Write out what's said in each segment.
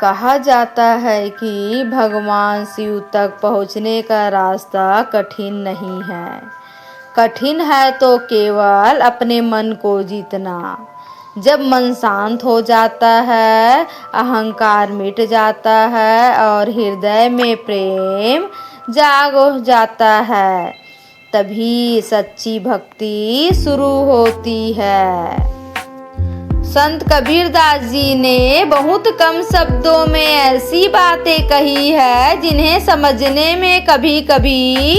कहा जाता है कि भगवान शिव तक पहुँचने का रास्ता कठिन नहीं है। कठिन है तो केवल अपने मन को जीतना। जब मन शांत हो जाता है, अहंकार मिट जाता है और हृदय में प्रेम जाग जाता है, तभी सच्ची भक्ति शुरू होती है। संत कबीरदास जी ने बहुत कम शब्दों में ऐसी बातें कही है जिन्हें समझने में कभी कभी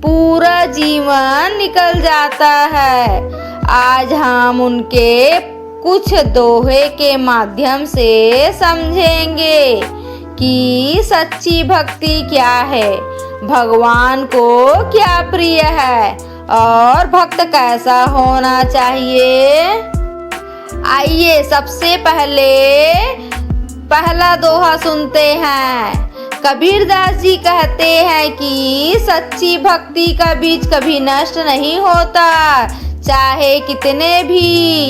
पूरा जीवन निकल जाता है। आज हम उनके कुछ दोहे के माध्यम से समझेंगे कि सच्ची भक्ति क्या है, भगवान को क्या प्रिय है और भक्त कैसा होना चाहिए। आइए सबसे पहला दोहा सुनते हैं। कबीरदास जी कहते हैं कि सच्ची भक्ति का बीज कभी नष्ट नहीं होता। चाहे कितने भी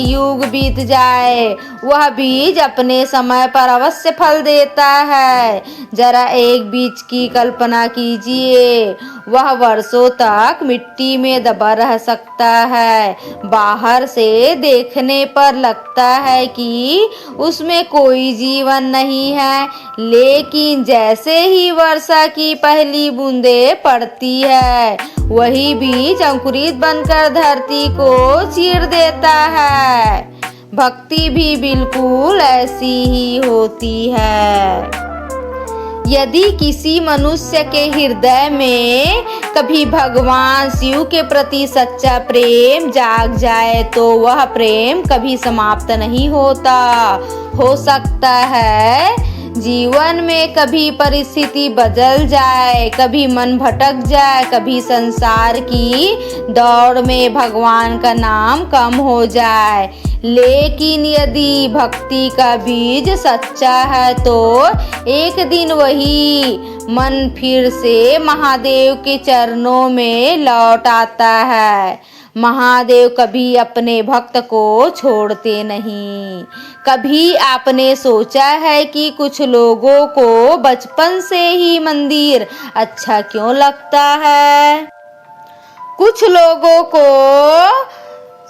युग बीत जाए, वह बीज अपने समय पर अवश्य फल देता है। जरा एक बीज की कल्पना कीजिए, वह वर्षों तक मिट्टी में दबा रह सकता है। बाहर से देखने पर लगता है कि उसमें कोई जीवन नहीं है, लेकिन जैसे ही वर्षा की पहली बूंदें पड़ती है, वही बीज अंकुरित बनकर धरती को चीर देता है। भक्ति भी बिल्कुल ऐसी ही होती है। यदि किसी मनुष्य के हृदय में कभी भगवान शिव के प्रति सच्चा प्रेम जाग जाए तो वह प्रेम कभी समाप्त नहीं होता। हो सकता है जीवन में कभी परिस्थिति बदल जाए, कभी मन भटक जाए, कभी संसार की दौड़ में भगवान का नाम कम हो जाए, लेकिन यदि भक्ति का बीज सच्चा है तो एक दिन वही मन फिर से महादेव के चरणों में लौट आता है। महादेव कभी अपने भक्त को छोड़ते नहीं। कभी आपने सोचा है कि कुछ लोगों को बचपन से ही मंदिर अच्छा क्यों लगता है? कुछ लोगों को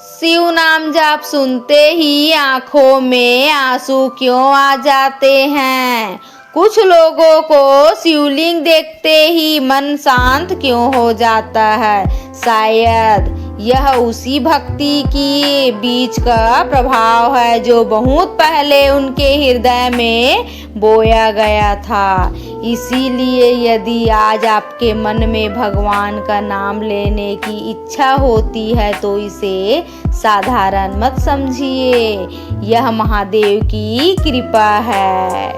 शिव नाम जाप सुनते ही आंखों में आंसू क्यों आ जाते हैं? कुछ लोगों को शिवलिंग देखते ही मन शांत क्यों हो जाता है? शायद यह उसी भक्ति की बीज का प्रभाव है जो बहुत पहले उनके हृदय में बोया गया था। इसीलिए यदि आज आपके मन में भगवान का नाम लेने की इच्छा होती है तो इसे साधारण मत समझिए, यह महादेव की कृपा है।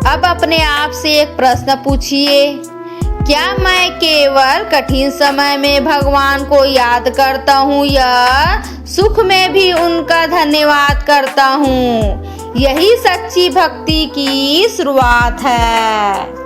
अब अपने आप से एक प्रश्न पूछिए, क्या मैं केवल कठिन समय में भगवान को याद करता हूँ या सुख में भी उनका धन्यवाद करता हूँ? यही सच्ची भक्ति की शुरुआत है।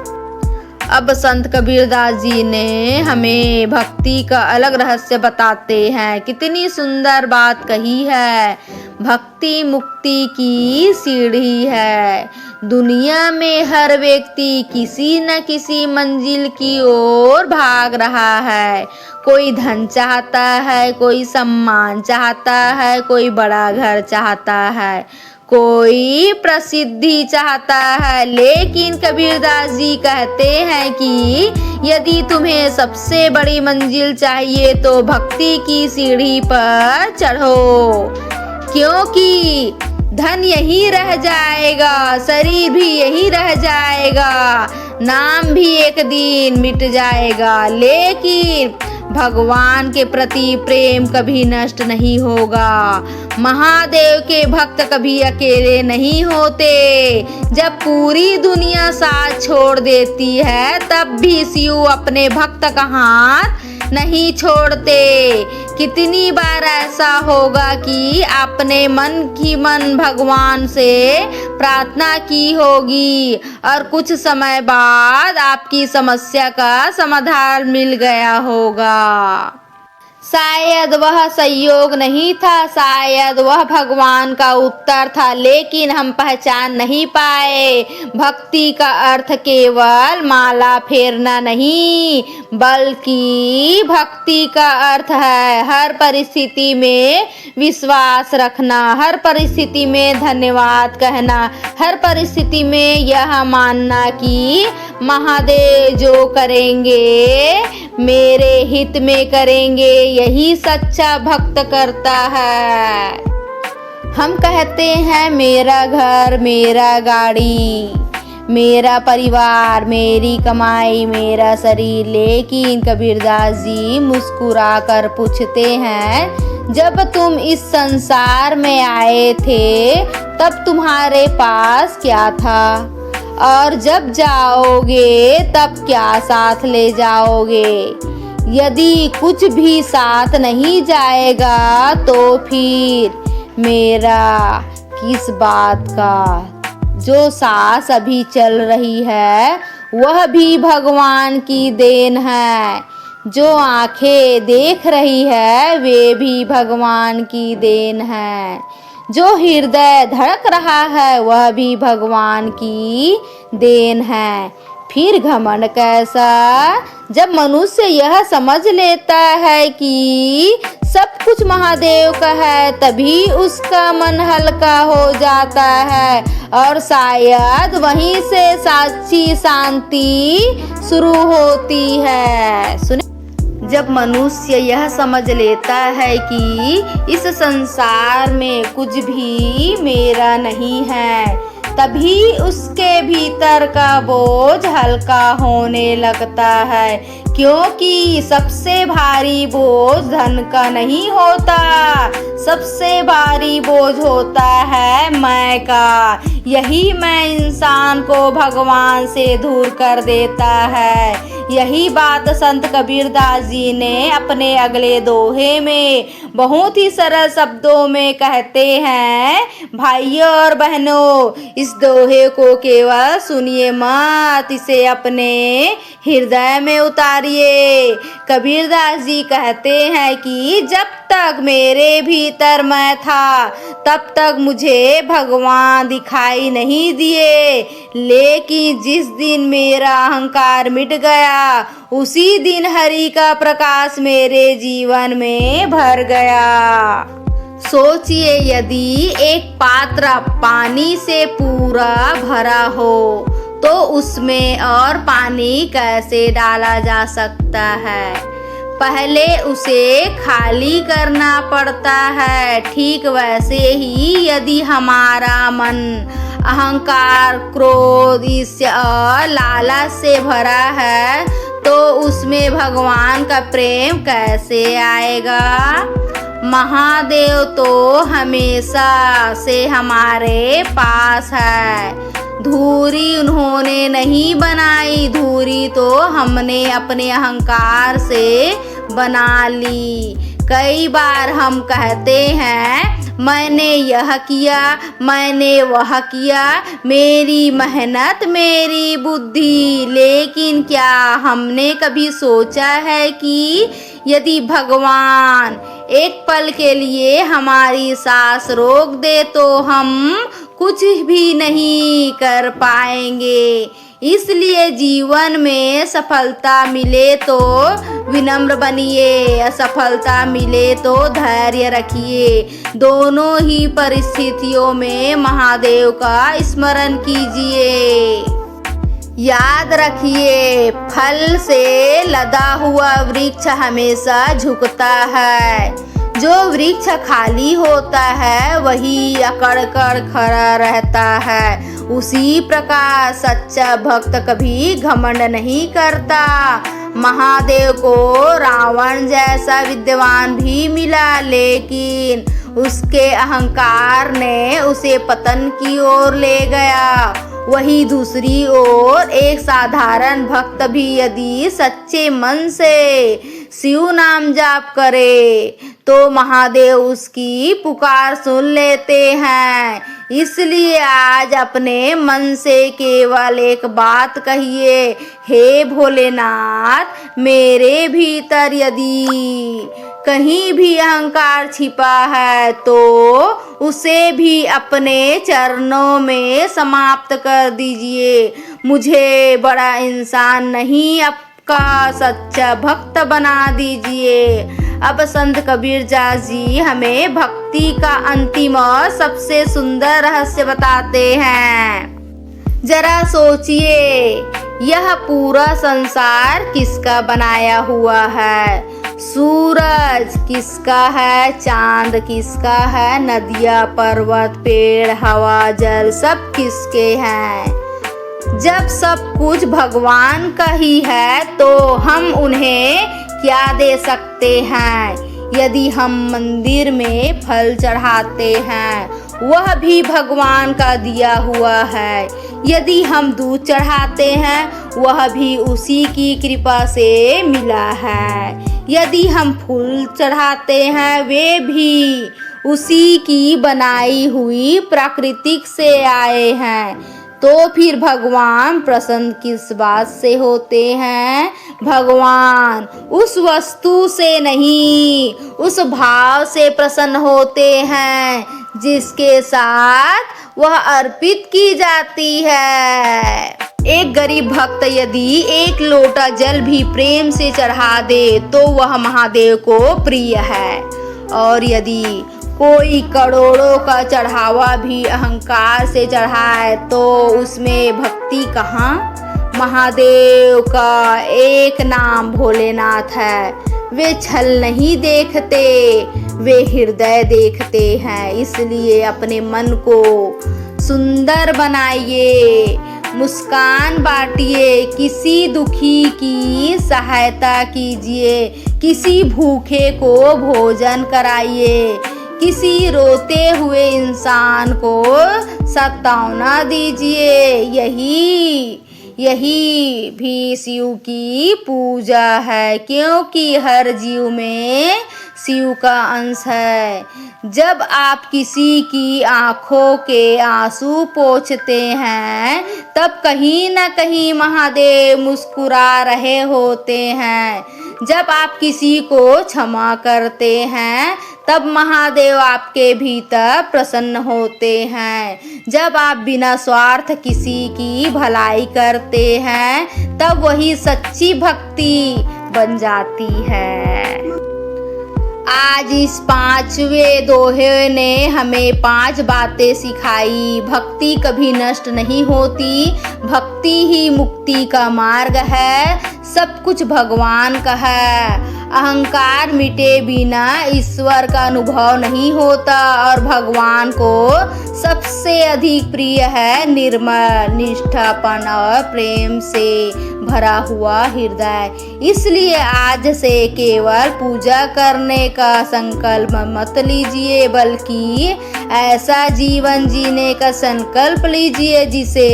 अब संत कबीरदास जी ने हमें भक्ति का अलग रहस्य बताते हैं। कितनी सुंदर बात कही है। भक्ति मुक्ति की सीढ़ी है। दुनिया में हर व्यक्ति किसी न किसी मंजिल की ओर भाग रहा है। कोई धन चाहता है, कोई सम्मान चाहता है, कोई बड़ा घर चाहता है, कोई प्रसिद्धि चाहता है। लेकिन कबीरदास जी कहते हैं कि यदि तुम्हें सबसे बड़ी मंजिल चाहिए तो भक्ति की सीढ़ी पर चढ़ो, क्योंकि धन यही रह जाएगा, शरीर भी यही रह जाएगा, नाम भी एक दिन मिट जाएगा, लेकिन भगवान के प्रति प्रेम कभी नष्ट नहीं होगा। महादेव के भक्त कभी अकेले नहीं होते। जब पूरी दुनिया साथ छोड़ देती है तब भी शिव अपने भक्त का हाथ नहीं छोड़ते। कितनी बार ऐसा होगा कि आपने मन भगवान से प्रार्थना की होगी और कुछ समय बाद आपकी समस्या का समाधान मिल गया होगा। शायद वह संयोग नहीं था, शायद वह भगवान का उत्तर था, लेकिन हम पहचान नहीं पाए। भक्ति का अर्थ केवल माला फेरना नहीं, बल्कि भक्ति का अर्थ है हर परिस्थिति में विश्वास रखना, हर परिस्थिति में धन्यवाद कहना, हर परिस्थिति में यह मानना कि महादेव जो करेंगे मेरे हित में करेंगे, यही सच्चा भक्त करता है। हम कहते हैं मेरा घर, मेरा गाड़ी, मेरा परिवार, मेरी कमाई, मेरा शरीर, लेकिन कबीरदास जी मुस्कुरा कर पूछते हैं, जब तुम इस संसार में आए थे तब तुम्हारे पास क्या था, और जब जाओगे तब क्या साथ ले जाओगे? यदि कुछ भी साथ नहीं जाएगा तो फिर मेरा किस बात का? जो सांस अभी चल रही है वह भी भगवान की देन है, जो आंखें देख रही है वे भी भगवान की देन है, जो हृदय धड़क रहा है वह भी भगवान की देन है। फिर घमंड कैसा? जब मनुष्य यह समझ लेता है कि सब कुछ महादेव का है, तभी उसका मन हल्का हो जाता है और शायद वहीं से सच्ची शांति शुरू होती है। सुने, जब मनुष्य यह समझ लेता है कि इस संसार में कुछ भी मेरा नहीं है, तभी उसके भीतर का बोझ हल्का होने लगता है, क्योंकि सबसे भारी बोझ धन का नहीं होता, सबसे भारी बोझ होता है मैं का। यही मैं इंसान को भगवान से दूर कर देता है। यही बात संत कबीरदास जी ने अपने अगले दोहे में बहुत ही सरल शब्दों में कहते हैं। भाइयों और बहनों, इस दोहे को केवल सुनिए मत, इसे अपने हृदय में उतारिए। कबीरदास जी कहते हैं कि जब तक मेरे भीतर मैं था तब तक मुझे भगवान दिखाई नहीं दिए, लेकिन जिस दिन मेरा अहंकार मिट गया उसी दिन हरि का प्रकाश मेरे जीवन में भर गया। सोचिए, यदि एक पात्र पानी से पूरा भरा हो तो उसमें और पानी कैसे डाला जा सकता है? पहले उसे खाली करना पड़ता है। ठीक वैसे ही यदि हमारा मन अहंकार, क्रोध, ईर्ष्या और लालच से भरा है तो उसमें भगवान का प्रेम कैसे आएगा? महादेव तो हमेशा से हमारे पास है। धूरी उन्होंने नहीं बनाई, धूरी तो हमने अपने अहंकार से बना ली। कई बार हम कहते हैं मैंने यह किया, मैंने वह किया, मेरी मेहनत, मेरी बुद्धि, लेकिन क्या हमने कभी सोचा है कि यदि भगवान एक पल के लिए हमारी सांस रोक दे तो हम कुछ भी नहीं कर पाएंगे। इसलिए जीवन में सफलता मिले तो विनम्र बनिए, असफलता मिले तो धैर्य रखिए। दोनों ही परिस्थितियों में महादेव का स्मरण कीजिए। याद रखिए, फल से लदा हुआ वृक्ष हमेशा झुकता है। जो वृक्ष खाली होता है वही अकड़ कर खड़ा रहता है। उसी प्रकार सच्चा भक्त कभी घमंड नहीं करता। महादेव को रावण जैसा विद्वान भी मिला, लेकिन उसके अहंकार ने उसे पतन की ओर ले गया। वही दूसरी ओर एक साधारण भक्त भी यदि सच्चे मन से शिव नाम जाप करे तो महादेव उसकी पुकार सुन लेते हैं। इसलिए आज अपने मन से केवल एक बात कहिए, हे भोलेनाथ, मेरे भीतर यदि कहीं भी अहंकार छिपा है तो उसे भी अपने चरणों में समाप्त कर दीजिए। मुझे बड़ा इंसान नहीं, आपका सच्चा भक्त बना दीजिए। अब संत कबीरदास जी हमें भक्ति का अंतिम और सबसे सुंदर रहस्य बताते हैं। जरा सोचिए, यह पूरा संसार किसका बनाया हुआ है? सूरज किसका है? चांद किसका है? नदियाँ, पर्वत, पेड़, हवा, जल सब किसके हैं? जब सब कुछ भगवान का ही है तो हम उन्हें क्या दे सकते हैं? यदि हम मंदिर में फल चढ़ाते हैं वह भी भगवान का दिया हुआ है। यदि हम दूध चढ़ाते हैं वह भी उसी की कृपा से मिला है। यदि हम फूल चढ़ाते हैं वे भी उसी की बनाई हुई प्राकृतिक से आए हैं। तो फिर भगवान प्रसन्न किस बात से होते हैं? भगवान उस वस्तु से नहीं, उस भाव से प्रसन्न होते हैं जिसके साथ वह अर्पित की जाती है। एक गरीब भक्त यदि एक लोटा जल भी प्रेम से चढ़ा दे तो वह महादेव को प्रिय है, और यदि कोई करोड़ों का चढ़ावा भी अहंकार से चढ़ाए तो उसमें भक्ति कहाँ? महादेव का एक नाम भोलेनाथ है। वे छल नहीं देखते, वे हृदय देखते हैं। इसलिए अपने मन को सुंदर बनाइए, मुस्कान बांटिए, किसी दुखी की सहायता कीजिए, किसी भूखे को भोजन कराइए, किसी रोते हुए इंसान को सांत्वना दीजिए। यही भी शिव की पूजा है, क्योंकि हर जीव में शिव का अंश है। जब आप किसी की आंखों के आंसू पोंछते हैं तब कहीं न कहीं महादेव मुस्कुरा रहे होते हैं। जब आप किसी को क्षमा करते हैं तब महादेव आपके भीतर प्रसन्न होते हैं। जब आप बिना स्वार्थ किसी की भलाई करते हैं तब वही सच्ची भक्ति बन जाती है। आज इस 5वें दोहे ने हमें 5 बातें सिखाई। भक्ति कभी नष्ट नहीं होती, भक्ति ही मुक्ति का मार्ग है, सब कुछ भगवान का है। अहंकार मिटे बिना ईश्वर का अनुभव नहीं होता, और भगवान को सबसे अधिक प्रिय है निर्मल, निष्ठापन और प्रेम से भरा हुआ हृदय। इसलिए आज से केवल पूजा करने का संकल्प मत लीजिए, बल्कि ऐसा जीवन जीने का संकल्प लीजिए जिसे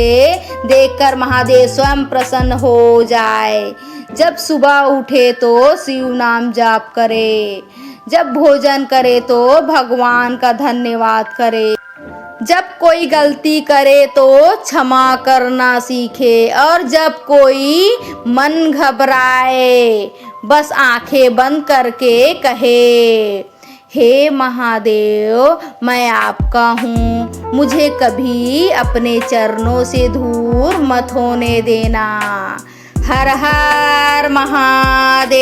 देखकर महादेव स्वयं प्रसन्न हो जाए। जब सुबह उठे तो शिव नाम जाप करे, जब भोजन करे तो भगवान का धन्यवाद करे, जब कोई गलती करे तो क्षमा करना सीखे, और जब कोई मन घबराए बस आंखें बंद करके कहे, हे महादेव मैं आपका हूँ, मुझे कभी अपने चरणों से दूर मत होने देना। हर हर महादेव।